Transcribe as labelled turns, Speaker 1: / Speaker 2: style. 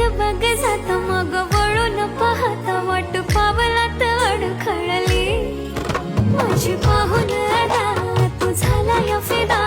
Speaker 1: बघ जात मग वळून पाहत वाट पावलात अडखळली माझी पाहून अदा तू झाला या फिदा